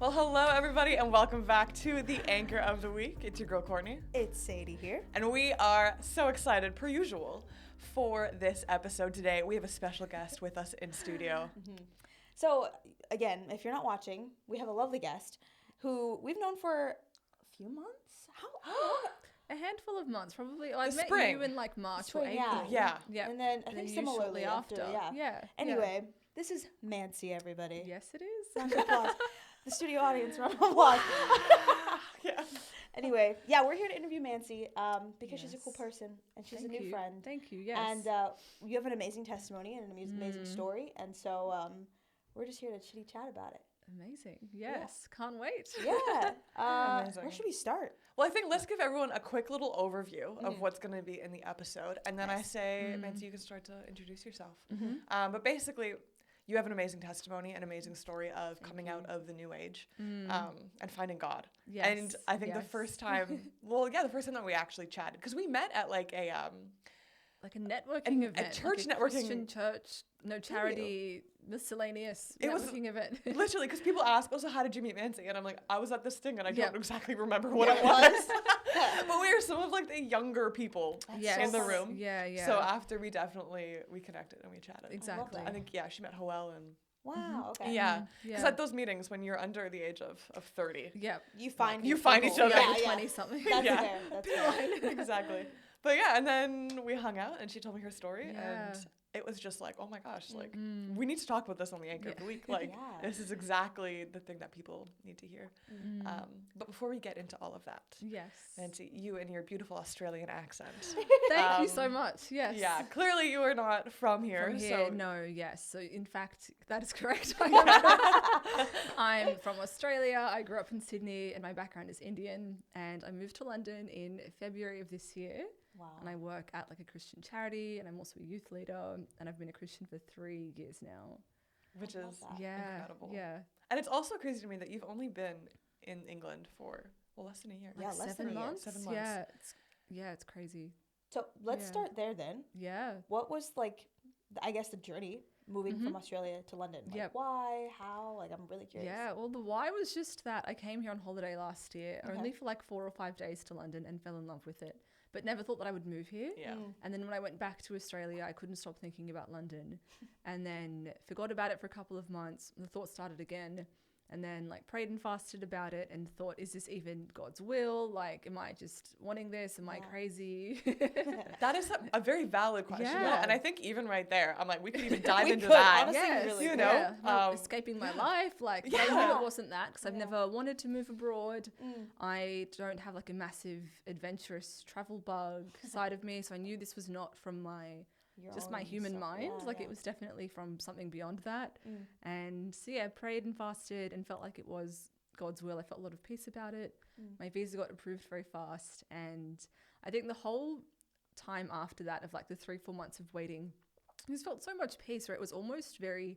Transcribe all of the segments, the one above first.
Well, hello everybody and welcome back to the Anchor of the Week. It's your girl Courtney. It's Sadie here. And we are so excited, per usual, for this episode today. We have a special guest with us in studio. So, again, if you're not watching, we have a lovely guest who we've known for a few months. How long? A handful of months, probably. I met spring. you in like March Spring, or April. Yeah. Yeah. And then I think you similarly shortly after. Yeah. Anyway, this is Mansi, everybody. Yes, it is. Round of applause. The studio audience, round of applause. Yeah. Anyway, yeah, we're here to interview Mansi because she's a cool Yes. person and she's Thank a new you. friend. Thank you. Yes. And you have an amazing testimony and an amazing story. And so we're just here to chitty chat about it. Amazing. Yes. Can't wait. Yeah. Amazing. Where should we start? Well, I think let's give everyone a quick little overview of what's going to be in the episode. And then I say, Mansi, you can start to introduce yourself. But basically, you have an amazing testimony, an amazing story of coming out of the new age and finding God. Yes. And I think the first time, the first time that we actually chatted, because we met at like a networking event. a church like a networking. Christian church, no charity, miscellaneous It was networking event. Literally, because people ask, so how did you meet Mansi? And I'm like, I was at this thing and I Yep. don't exactly remember what it was. But we were some of like the younger people Yes. in the room. Yeah, yeah. So after we connected and we chatted. Exactly. I think, she met Hoel and Wow. Okay. yeah. Because Yeah. at those meetings when you're under the age of 30. Yeah. You find You find people. each other. Yeah, yeah. 20 something. That's Yeah. fair. That's fair. Exactly. But yeah, and then we hung out and she told me her story Yeah. and it was just like, oh my gosh, like we need to talk about this on the Anchor of the Week. Like Yeah. this is exactly the thing that people need to hear. But before we get into all of that, Yes. Nancy, you and your beautiful Australian accent. Thank you so much. Yes. Yeah, clearly you are not from here. From here, So no, yes. So in fact, that is correct. I'm from Australia. I grew up in Sydney and my background is Indian. And I moved to London in February of this year. Wow. And I work at like a Christian charity and I'm also a youth leader. And I've been a Christian for 3 years now. which love is that. Yeah. incredible. Yeah. And it's also crazy to me that you've only been in England for less than a year. Yeah, less than a 7 year. months. 7 months. Yeah, it's crazy. So let's Yeah. start there then. Yeah. What was like, I guess, the journey moving from Australia to London? Like, Yep. why? How? Like, I'm really curious. Yeah, well, the why was just that I came here on holiday last year, only for like 4 or 5 days to London and fell in love with it, but never thought that I would move here. Yeah. And then when I went back to Australia, I couldn't stop thinking about London and then forgot about it for a couple of months. The thought started again and then like prayed and fasted about it and thought, is this even God's will? Like, am I just wanting this? Am I crazy? That is a very valid question. Yeah. And I think even right there, I'm like, we could even dive We into could, that. honestly. Yes, really you good. know, yeah. No, escaping my life. Like, but I Yeah. knew it wasn't that because I've never wanted to move abroad. I don't have like a massive adventurous travel bug side of me. So I knew this was not from Your just own my human self. mind. Yeah, Like yeah. it was definitely from something beyond that. And so yeah, prayed and fasted and felt like it was God's will. I felt a lot of peace about it. My visa got approved very fast. And I think the whole time after that of like the 3-4 months of waiting, I just felt so much peace where it was almost very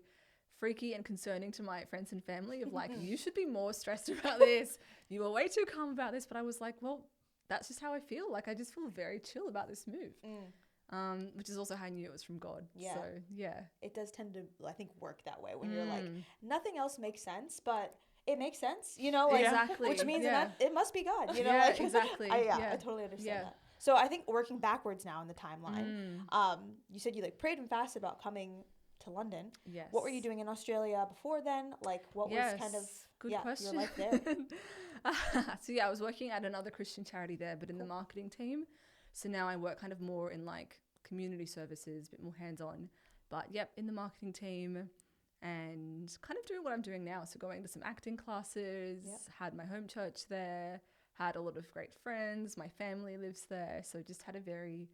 freaky and concerning to my friends and family of like, you should be more stressed about this. You were way too calm about this. But I was like, well, that's just how I feel. Like I just feel very chill about this move. Which is also how I knew it was from God. Yeah. So yeah. It does tend to, I think, work that way when you're like, nothing else makes sense, but it makes sense, you know? Like, Exactly. Which means Yeah. it must be God, you know? Yeah, like, exactly. I Yeah. totally understand Yeah. that. So I think working backwards now in the timeline, you said you like prayed and fasted about coming to London. Yes. What were you doing in Australia before then? Like, what was kind of Good your question. life there? So yeah, I was working at another Christian charity there, but in the marketing team. So now I work kind of more in like community services, a bit more hands-on. But yep, in the marketing team and kind of doing what I'm doing now. So going to some acting classes, had my home church there, had a lot of great friends. My family lives there. So just had a very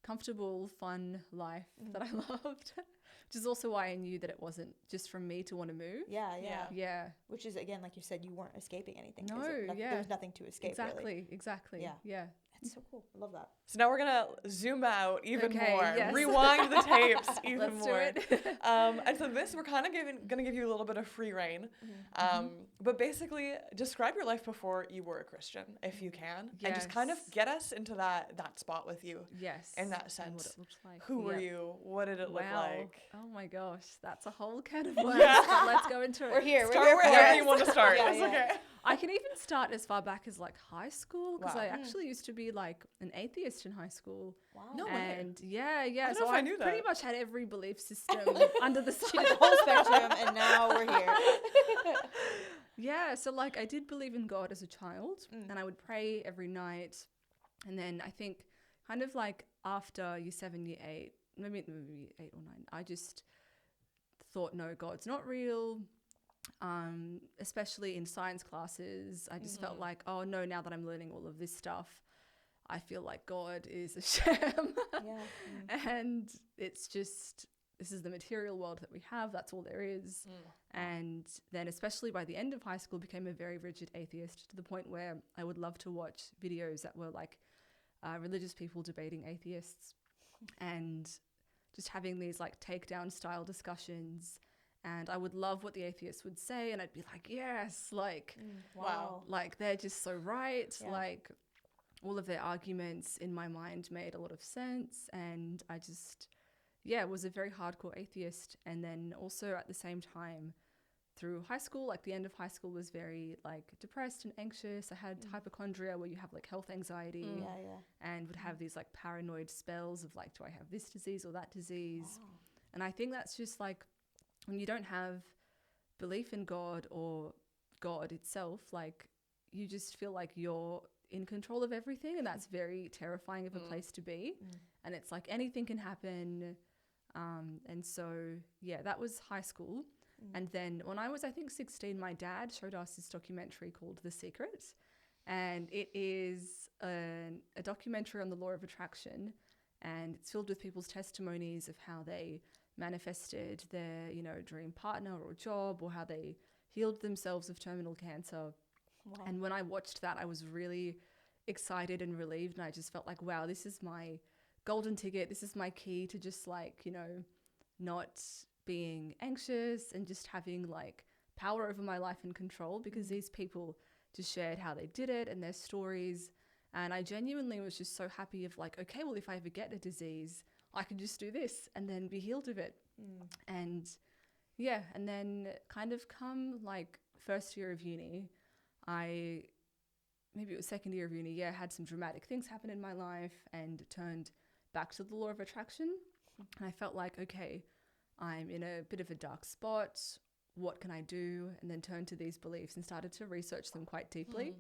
comfortable, fun life that I loved. Which is also why I knew that it wasn't just from me to want to move. Yeah. Yeah. Which is, again, like you said, you weren't escaping anything. 'cause No, there was nothing to escape, really. Exactly. Yeah. Yeah. That's so cool. I love that. So now we're gonna zoom out even Okay, more, yes. rewind the tapes even Let's more. do it. And so this, we're kind of gonna give you a little bit of free reign. But basically, describe your life before you were a Christian, if you can, and just kind of Yes. get us into that spot with you. Yes. In that And sense. what it looked like. Who were Yep. you? What did it look Wow. like? Oh my gosh, that's a whole can of worms. But let's go into it. We're here. Start we're here wherever for you it. want to start. Yeah, It's yeah. okay. I can even start as far back as like high school because Wow. I actually used to be like an atheist in high school. Wow. No way. And yeah. I don't So know if I I knew pretty that. much had every belief system under the She did sun. the whole spectrum, and now we're here. Yeah, so like I did believe in God as a child and I would pray every night. And then I think kind of like after year 7, year 8, maybe 8 or 9, I just thought, no, God's not real. Especially in science classes, I just felt like, oh no, now that I'm learning all of this stuff, I feel like God is a sham. Yeah. And it's just, this is the material world that we have, that's all there is. And then especially by the end of high school, became a very rigid atheist to the point where I would love to watch videos that were like religious people debating atheists and just having these like takedown style discussions. And I would love what the atheists would say, and I'd be like, yes, like, Wow. like they're just so right. Yeah. Like all of their arguments in my mind made a lot of sense, and I just, was a very hardcore atheist. And then also at the same time through high school, like the end of high school was very like depressed and anxious. I had hypochondria, where you have like health anxiety and would have these like paranoid spells of like, do I have this disease or that disease? Wow. And I think that's just like, when you don't have belief in God or God itself, like you just feel like you're in control of everything, and that's very terrifying of a place to be. And it's like anything can happen. And so, that was high school. And then when I was, I think 16, my dad showed us this documentary called The Secret. And it is a documentary on the law of attraction. And it's filled with people's testimonies of how they manifested their, dream partner or job, or how they healed themselves of terminal cancer. Wow. And when I watched that, I was really excited and relieved. And I just felt like, wow, this is my golden ticket. This is my key to just like, not being anxious and just having like power over my life and control, because these people just shared how they did it and their stories. And I genuinely was just so happy of like, okay, well, if I ever get a disease, I can just do this and then be healed of it. And and then kind of come like first year of uni, maybe it was second year of uni, had some dramatic things happen in my life and turned back to the law of attraction. And I felt like, okay, I'm in a bit of a dark spot. What can I do? And then turned to these beliefs and started to research them quite deeply.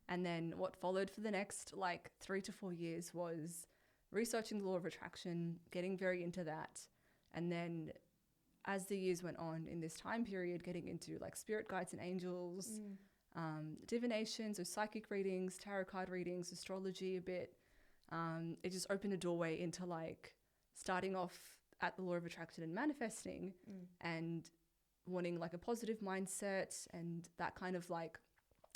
And then what followed for the next like 3 to 4 years was researching the law of attraction, getting very into that. And then as the years went on in this time period, getting into like spirit guides and angels, divination, so psychic readings, tarot card readings, astrology a bit. It just opened a doorway into like starting off at the law of attraction and manifesting and wanting like a positive mindset and that kind of like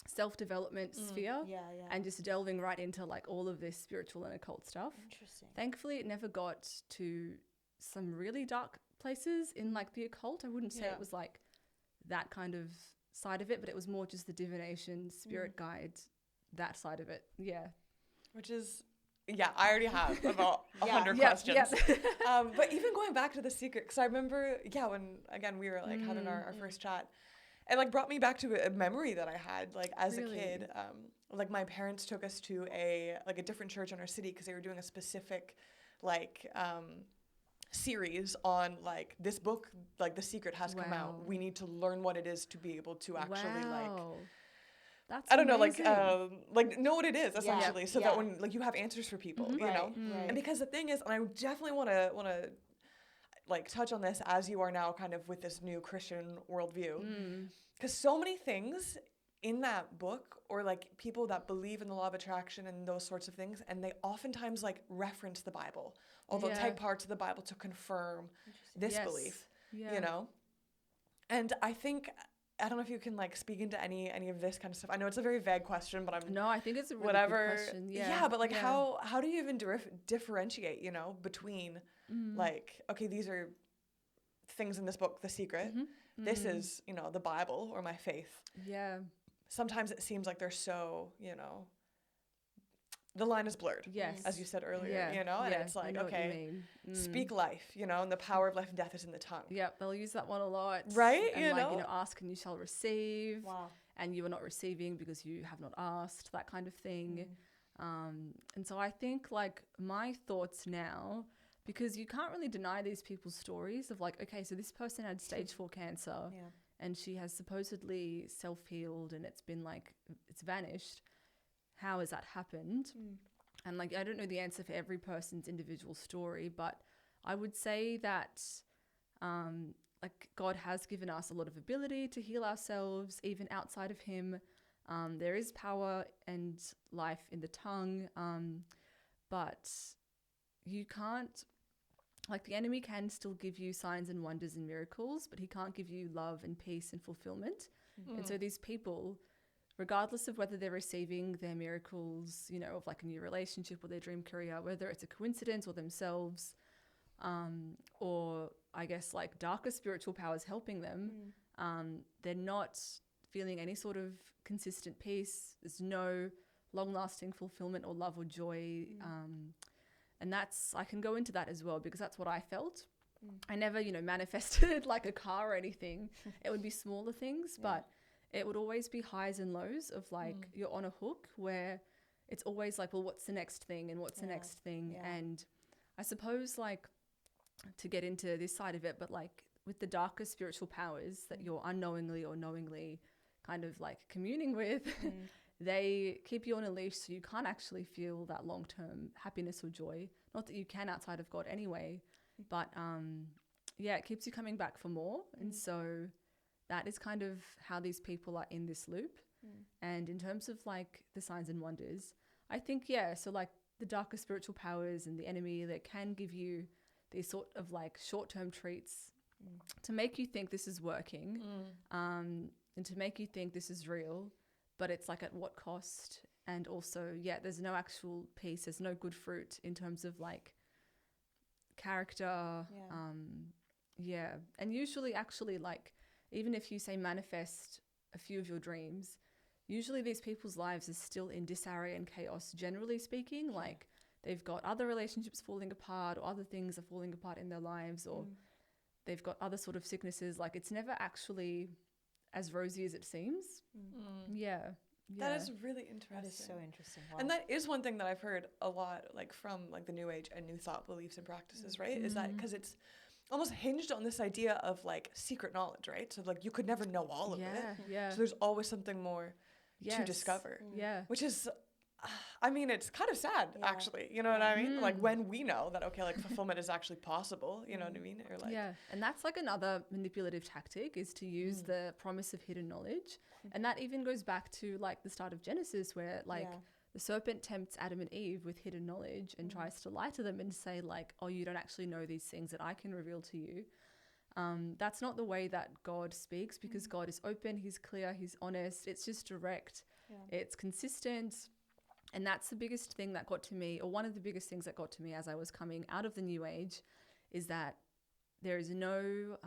self-development sphere, and just delving right into like all of this spiritual and occult stuff. Interesting. Thankfully, it never got to some really dark places in like the occult. I wouldn't say it was like that kind of side of it, but it was more just the divination, spirit guide, that side of it. Yeah. Which is, I already have about 100 questions. But even going back to The Secret, because I remember, when, again, we were like having our first chat, it like brought me back to a memory that I had like as a kid. Like my parents took us to a different church in our city because they were doing a specific like series on like this book, like The Secret has come out. We need to learn what it is to be able to actually like, that's I don't amazing. know, like know what it is essentially, so that when like you have answers for people, you know. Right. And because the thing is, and I definitely want to like touch on this as you are now kind of with this new Christian worldview, because so many things in that book, or like people that believe in the law of attraction and those sorts of things, and they oftentimes like reference the Bible, or they'll take parts of the Bible to confirm this belief, you know. And I think I don't know if you can like speak into any of this kind of stuff. I know it's a very vague question, but I'm No, I think it's a really whatever. good question. Yeah, but like how do you even differentiate, you know, between like, okay, these are things in this book, The Secret. This is, you know, the Bible or my faith. Yeah. Sometimes it seems like they're so, you know, the line is blurred. Yes. As you said earlier, you know, and it's like, okay, speak life, you know, and the power of life and death is in the tongue. Yeah, they'll use that one a lot. Right? And you like, know, ask and you shall receive. Wow. And you are not receiving because you have not asked, that kind of thing. And so I think like my thoughts now, because you can't really deny these people's stories of like, okay, so this person had stage 4 cancer and she has supposedly self-healed and it's been like, it's vanished. How has that happened? And like, I don't know the answer for every person's individual story, but I would say that like God has given us a lot of ability to heal ourselves, even outside of him. There is power and life in the tongue, but you can't, like the enemy can still give you signs and wonders and miracles, but he can't give you love and peace and fulfillment. And so these people, regardless of whether they're receiving their miracles, you know, of like a new relationship or their dream career, whether it's a coincidence or themselves, or I guess like darker spiritual powers helping them, they're not feeling any sort of consistent peace. There's no long-lasting fulfillment or love or joy. And that's, I can go into that as well because that's what I felt. I never, you know, manifested like a car or anything. It would be smaller things, but it would always be highs and lows of like you're on a hook where it's always like, well, what's the next thing and what's the next thing? And I suppose like to get into this side of it, but like with the darker spiritual powers that you're unknowingly or knowingly kind of like communing with, they keep you on a leash so you can't actually feel that long-term happiness or joy. Not that you can outside of God anyway, but yeah, it keeps you coming back for more. And so that is kind of how these people are in this loop. And in terms of like the signs and wonders, I think, so like the darker spiritual powers and the enemy that can give you these sort of like short-term treats to make you think this is working, and to make you think this is real, but it's like at what cost? And also, there's no actual peace, there's no good fruit in terms of like character. And usually actually like, even if you say manifest a few of your dreams, usually these people's lives are still in disarray and chaos, generally speaking. Like they've got other relationships falling apart or other things are falling apart in their lives, or they've got other sort of sicknesses. Like it's never actually as rosy as it seems. That is really interesting. That is so interesting. Wow. And that is one thing that I've heard a lot, like from like the New Age and New Thought beliefs and practices, right? Is that because it's almost hinged on this idea of like secret knowledge, right? So like you could never know all of it. So there's always something more to discover. Which is, I mean, it's kind of sad, actually. You know what I mean? Like when we know that, okay, like fulfillment is actually possible, you know what I mean? Or like, and that's like another manipulative tactic, is to use the promise of hidden knowledge. And that even goes back to like the start of Genesis, where like the serpent tempts Adam and Eve with hidden knowledge and tries to lie to them and say like, oh, you don't actually know these things that I can reveal to you. That's not the way that God speaks, because God is open, he's clear, he's honest. It's just direct. It's consistent. And that's the biggest thing that got to me, or one of the biggest things that got to me as I was coming out of the New Age, is that there is no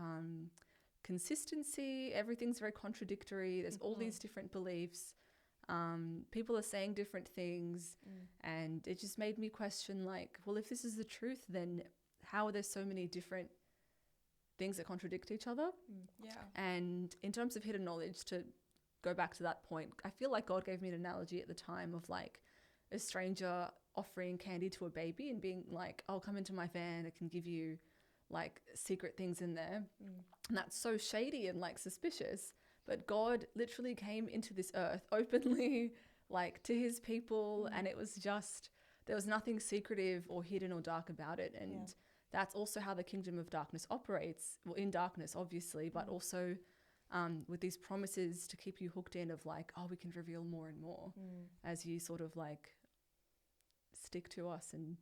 consistency. Everything's very contradictory. There's all these different beliefs. People are saying different things. And it just made me question like, well, if this is the truth, then how are there so many different things that contradict each other? And in terms of hidden knowledge, to go back to that point, I feel like God gave me an analogy at the time of like a stranger offering candy to a baby and being like, oh, come into my van, I can give you like secret things in there. And that's so shady and like suspicious. But God literally came into this earth openly, like to his people. And it was just, there was nothing secretive or hidden or dark about it. And that's also how the kingdom of darkness operates. Well, in darkness, obviously, but also with these promises to keep you hooked in of like, oh, we can reveal more and more as you sort of like stick to us. And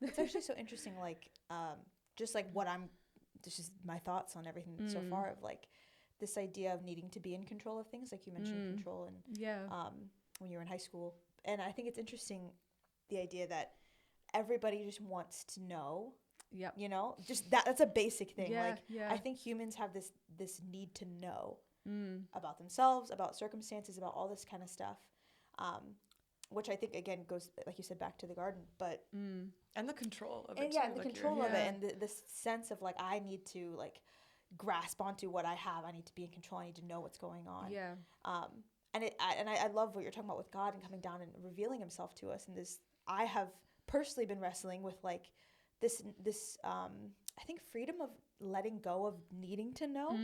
It's actually so interesting, like just like what I'm, this is my thoughts on everything so far, of like this idea of needing to be in control of things, like you mentioned control and when you were in high school. And I think it's interesting, the idea that everybody just wants to know. Yep. You know, just that's a basic thing. Yeah, like yeah. I think humans have this need to know about themselves, about circumstances, about all this kind of stuff. Which I think again goes, like you said, back to the garden, but and the control of it. And too, the like control of it, and this sense of like I need to like grasp onto what I have. I need to be in control. I need to know what's going on. Yeah. And I love what you're talking about with God and coming down and revealing Himself to us. And this, I have personally been wrestling with like this I think freedom of letting go of needing to know.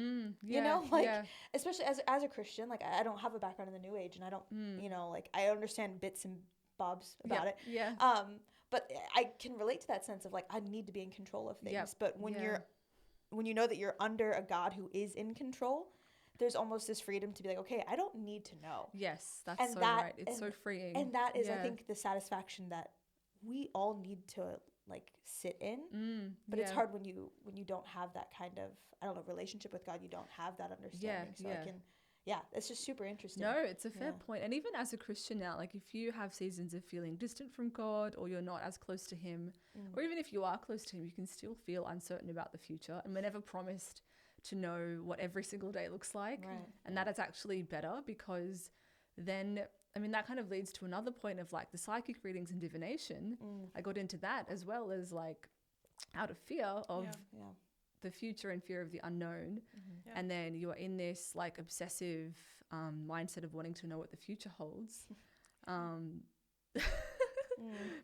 You know, like especially as a Christian, like I don't have a background in the New Age, and I don't you know, like I understand bits and bobs about it. Yeah. But I can relate to that sense of like I need to be in control of things. Yep. But when you know that you're under a God who is in control, there's almost this freedom to be like, okay, I don't need to know. Yes, that's so right. It's so freeing. And that is, I think, the satisfaction that we all need to like sit in. But it's hard when you don't have that kind of, I don't know, relationship with God. You don't have that understanding. It's just super interesting. No, it's a fair point. And even as a Christian now, like if you have seasons of feeling distant from God, or you're not as close to Him, or even if you are close to Him, you can still feel uncertain about the future. And we're never promised to know what every single day looks like. Right. And that is actually better, because then, I mean, that kind of leads to another point of like the psychic readings and divination. I got into that as well as like out of fear of the future and fear of the unknown. And then you are in this like obsessive mindset of wanting to know what the future holds.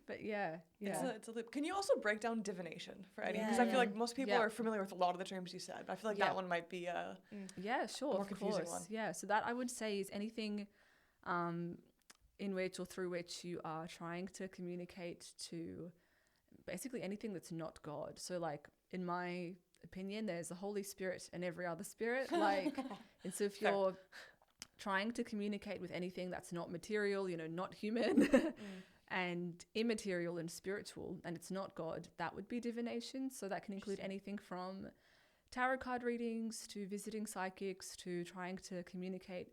But it's a loop. Can you also break down divination for any? Because I feel like most people are familiar with a lot of the terms you said, but I feel like that one might be a more confusing one. Yeah, so that I would say is anything in which or through which you are trying to communicate to basically anything that's not God. So like in my opinion, there's the Holy Spirit and every other spirit. Like, and so if you're trying to communicate with anything that's not material, you know, not human, and immaterial and spiritual, and it's not God, that would be divination. So that can include anything from tarot card readings to visiting psychics to trying to communicate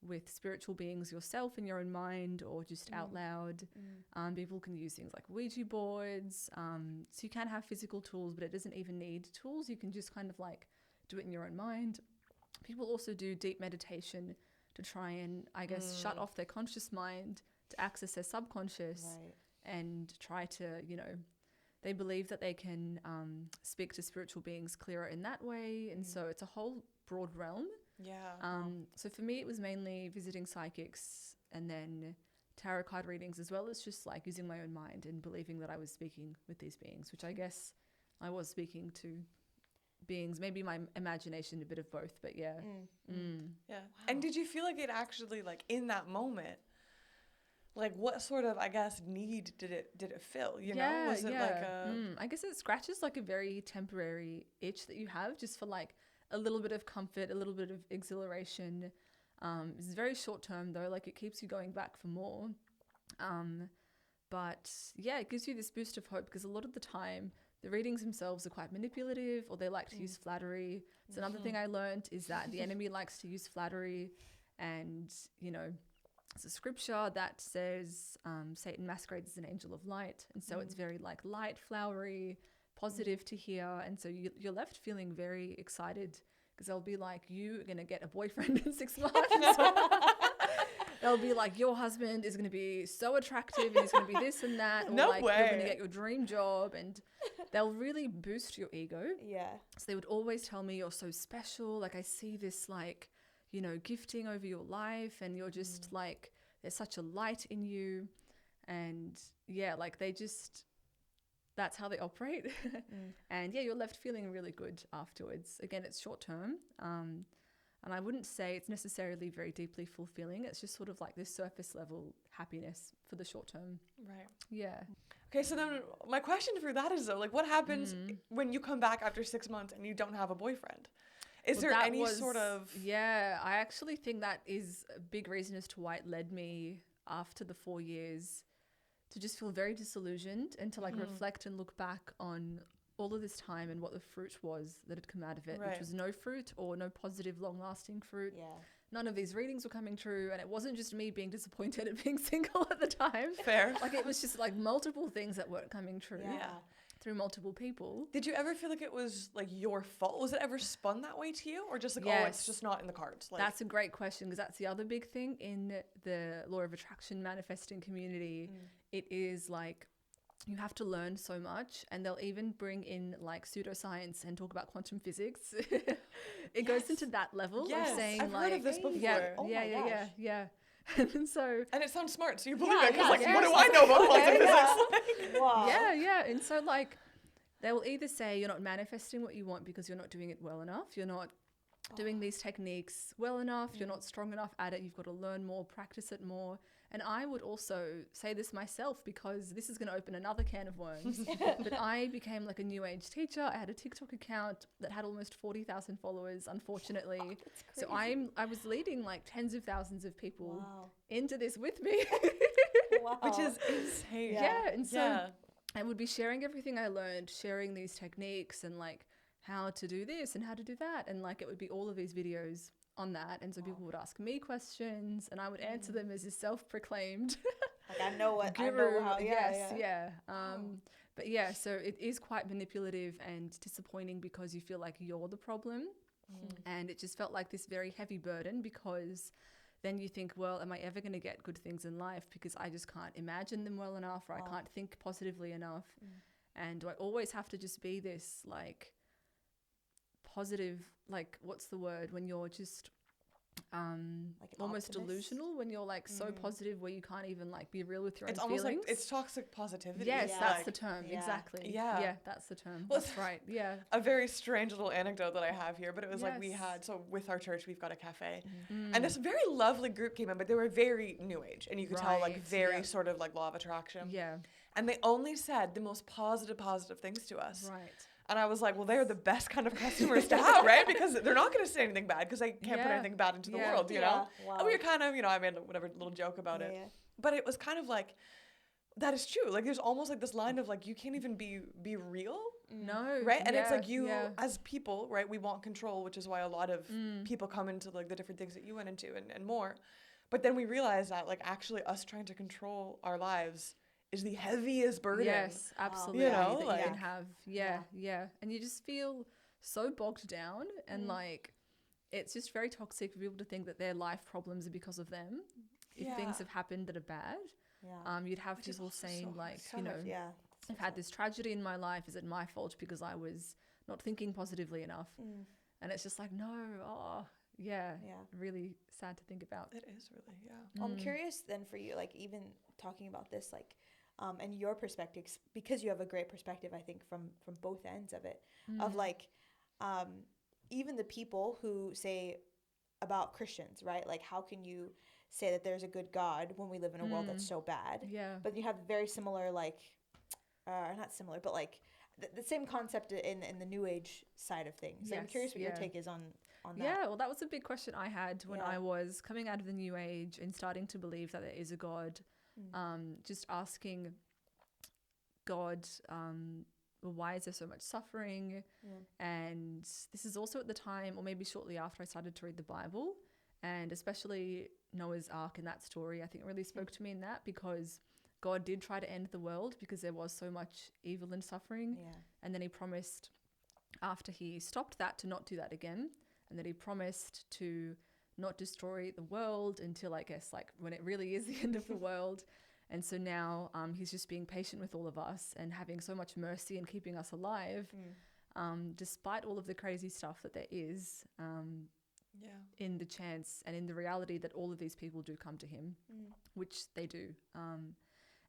with spiritual beings yourself in your own mind or just out loud. People can use things like Ouija boards. So you can have physical tools, but it doesn't even need tools. You can just kind of like do it in your own mind. People also do deep meditation to try and, I guess, shut off their conscious mind to access their subconscious and try to, you know, they believe that they can speak to spiritual beings clearer in that way. And so it's a whole broad realm. So for me, it was mainly visiting psychics and then tarot card readings, as well as just like using my own mind and believing that I was speaking with these beings, which I guess I was speaking to beings, maybe my imagination, a bit of both, but Wow. And did you feel like it actually, like in that moment, like what sort of, I guess, need did it fill, you know? Was it like a I guess it scratches like a very temporary itch that you have just for like a little bit of comfort, a little bit of exhilaration. It's very short term though, like it keeps you going back for more. But yeah, it gives you this boost of hope, because a lot of the time the readings themselves are quite manipulative, or they like to use flattery. So another thing I learned is that the enemy likes to use flattery, and you know, it's a scripture that says Satan masquerades as an angel of light, and so it's very like light, flowery, positive to hear, and so you're left feeling very excited, because they'll be like, you're gonna get a boyfriend in 6 months. They'll be like, your husband is gonna be so attractive and he's gonna be this and that, or No like way. you're gonna get your dream job, and they'll really boost your ego. So they would always tell me, you're so special, like I see this like, you know, gifting over your life, and you're just like, there's such a light in you, and like they just, that's how they operate. And you're left feeling really good afterwards. Again, it's short term, and I wouldn't say it's necessarily very deeply fulfilling. It's just sort of like this surface level happiness for the short term. Okay, so then my question for that is though, like what happens when you come back after 6 months and you don't have a boyfriend? Is there any sort of... I actually think that is a big reason as to why it led me after the 4 years to just feel very disillusioned and to like reflect and look back on all of this time and what the fruit was that had come out of it, which was no fruit or no positive, long-lasting fruit. Yeah. None of these readings were coming true, and it wasn't just me being disappointed at being single at the time. Fair. Like, it was just like multiple things that weren't coming true. Yeah. Through multiple people. Did you ever feel like it was like your fault? Was it ever spun that way to you, or just like, oh, it's just not in the cards? Like, that's a great question, because that's the other big thing in the law of attraction manifesting community. It is like, you have to learn so much, and they'll even bring in like pseudoscience and talk about quantum physics. It goes into that level of saying, I've like, heard of this before. Yeah. And so, and it sounds smart, so you believe it, because like, yes. what do I know about quantum physics? Wow. Yeah. And so, like, they will either say you're not manifesting what you want because you're not doing it well enough, you're not doing these techniques well enough, you're not strong enough at it, you've got to learn more, practice it more. And I would also say this myself, because this is going to open another can of worms. But I became like a new age teacher. I had a TikTok account that had almost 40,000 followers, unfortunately. Oh, that's crazy. So I was leading like tens of thousands of people into this with me. Wow. Which is insane. Yeah. And so I would be sharing everything I learned, sharing these techniques and like how to do this and how to do that. And like, it would be all of these videos on that. And so people would ask me questions and I would answer them as a self-proclaimed like, I know what, guru. I know how, But yeah, so it is quite manipulative and disappointing, because you feel like you're the problem. And it just felt like this very heavy burden, because then you think, well, am I ever going to get good things in life, because I just can't imagine them well enough, or I can't think positively enough. And do I always have to just be this like positive, like, what's the word when you're just like almost optimist? Delusional, when you're like so positive where you can't even like be real with your own almost feelings? like it's toxic positivity. Yes, Yeah. that's like, the term. Exactly. Yeah. That's the term. Well, That's right. Yeah. a very strange little anecdote that I have here, but it was like, we Yes. had, so with our church, we've got a cafe, and this very lovely group came in, but they were very new age, and you could tell like Right, very sort of like law of attraction. Yeah. And they only said the most positive things to us. Right. And I was like, well, they're the best kind of customers to have, right? Because they're not going to say anything bad, because they can't put Yeah. anything bad into the Yeah. world, you know? Wow. And we were kind of, I made whatever little joke about it. Yeah. But it was kind of like, that is true. Like, there's almost like this line of like, you can't even be real, No. right? And it's yeah, like, you, yeah. as people, right, we want control, which is why a lot of people come into like the different things that you went into and more. But then we realized that like, actually us trying to control our lives is the heaviest burden. Yes, absolutely. You know, that like, you can have. Yeah. And you just feel so bogged down, and like, it's just very toxic for people to think that their life problems are because of them. If things have happened that are bad, you'd have Which is people also saying so like, hard. I've had this tragedy in my life. Is it my fault because I was not thinking positively enough? And it's just like, no, really sad to think about. It is really, I'm curious then for you, like, even talking about this, like, and your perspectives, because you have a great perspective, I think, from both ends of it, of like, even the people who say about Christians, right? Like, how can you say that there's a good God when we live in a world that's so bad? Yeah. But you have very similar, like, not similar, but like the same concept in the New Age side of things. Like, I'm curious what your take is on that. Yeah, well, that was a big question I had when Yeah. I was coming out of the New Age and starting to believe that there is a God. Just asking God, well, why is there so much suffering? And this is also at the time, or maybe shortly after, I started to read the Bible, and especially Noah's Ark and that story, I think really spoke to me in that, because God did try to end the world because there was so much evil and suffering. And then he promised, after he stopped that, to not do that again. And then he promised to not destroy the world until, I guess, like when it really is the end of the world. And so now he's just being patient with all of us and having so much mercy and keeping us alive, despite all of the crazy stuff that there is, in the chance and in the reality that all of these people do come to him, which they do.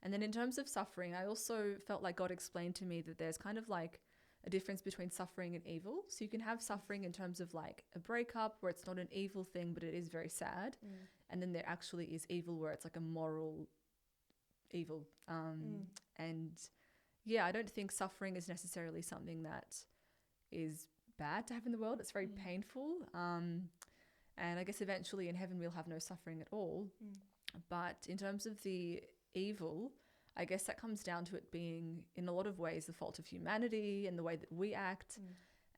And then in terms of suffering, I also felt like God explained to me that there's kind of like a difference between suffering and evil. So you can have suffering in terms of like a breakup where it's not an evil thing, but it is very sad. And then there actually is evil where it's like a moral evil. And yeah, I don't think suffering is necessarily something that is bad to have in the world. It's very painful. And I guess eventually in heaven we'll have no suffering at all. But in terms of the evil, I guess that comes down to it being, in a lot of ways, the fault of humanity and the way that we act.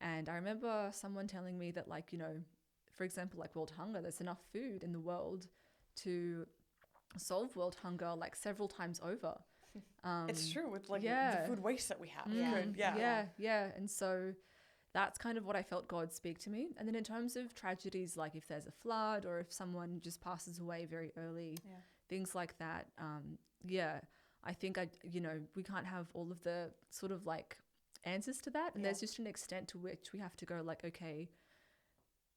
And I remember someone telling me that, like, you know, for example, like world hunger, there's enough food in the world to solve world hunger like several times over. It's true with like the food waste that we have. And so that's kind of what I felt God speak to me. And then in terms of tragedies, like if there's a flood or if someone just passes away very early, things like that. I think we can't have all of the sort of like answers to that. And there's just an extent to which we have to go like, okay,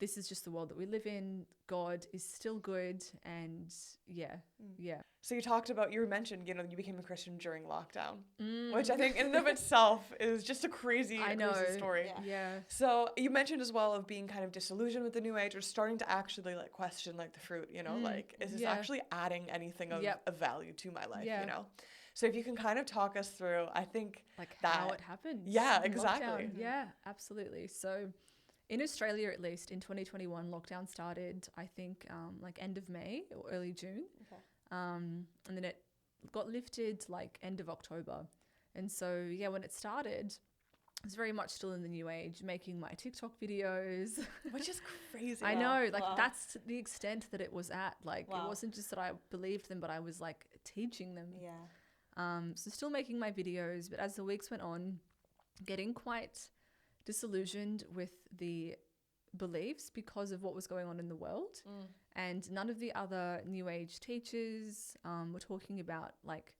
this is just the world that we live in. God is still good. And So you mentioned, you know, you became a Christian during lockdown, which I think in and of itself is just a crazy story. So you mentioned as well of being kind of disillusioned with the new age or starting to actually like question like the fruit, you know, like is this actually adding anything of value to my life, you know? So if you can kind of talk us through, I think like how it happened. Yeah, exactly. Lockdown. Yeah, absolutely. So in Australia, at least in 2021, lockdown started, I think, like end of May or early June. Okay. And then it got lifted like end of October. And so, when it started, I was very much still in the new age, making my TikTok videos. Which is crazy. I know, like that's the extent that it was at. Like it wasn't just that I believed them, but I was like teaching them. So still making my videos, but as the weeks went on, getting quite disillusioned with the beliefs because of what was going on in the world. And none of the other new age teachers were talking about like,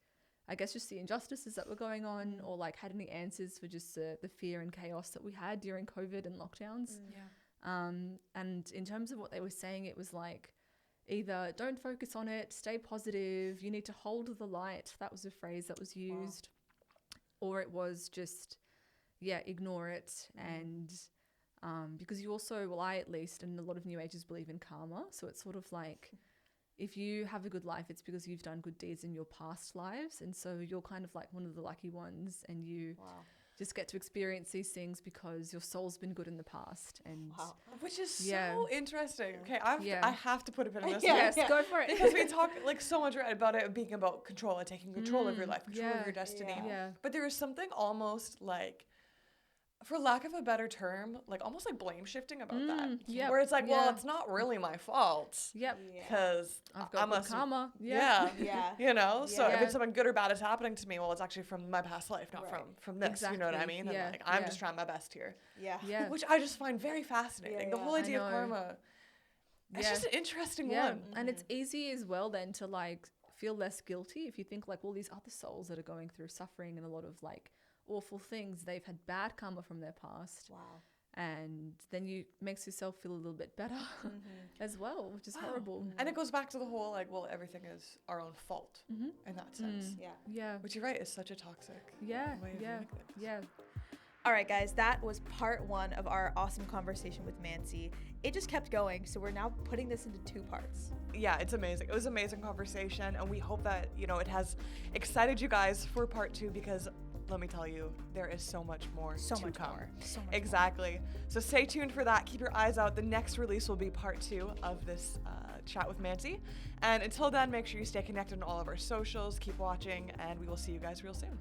I guess just the injustices that were going on or like had any answers for just the fear and chaos that we had during COVID and lockdowns. And in terms of what they were saying, it was like, either don't focus on it, stay positive, you need to hold the light. That was a phrase that was used. Or it was just, ignore it. And because you also, well, I at least, and a lot of new agers believe in karma. So it's sort of like, if you have a good life, it's because you've done good deeds in your past lives. And so you're kind of like one of the lucky ones, and you just get to experience these things because your soul's been good in the past. And which is so interesting. Okay, I have to put a pin in this. Yes, go for it. Because we talk like so much about it being about control and taking control of your life, control of your destiny. But there is something almost like, for lack of a better term, like almost like blame shifting about that. Where it's like, well, it's not really my fault. Because I've got good karma. You know? So if it's something good or bad is happening to me, well, it's actually from my past life, not from this. Exactly. You know what I mean? And like, I'm just trying my best here. Which I just find very fascinating. The whole idea of karma. It's just an interesting one. And it's easy as well then to like feel less guilty if you think like, well, these other souls that are going through suffering and a lot of like awful things, they've had bad karma from their past. And then you makes yourself feel a little bit better as well, which is horrible. And it goes back to the whole like, well, everything is our own fault in that sense. Which you're right, is such a toxic way of doing things. All right, guys, that was part 1 of our awesome conversation with Mansi. It just kept going, so we're now putting this into 2 parts. Yeah, it's amazing. It was an amazing conversation, and we hope that, you know, it has excited you guys for part 2, because let me tell you, there is so much more to come. Exactly. So stay tuned for that. Keep your eyes out. The next release will be part 2 of this chat with Mansi. And until then, make sure you stay connected on all of our socials. Keep watching, and we will see you guys real soon.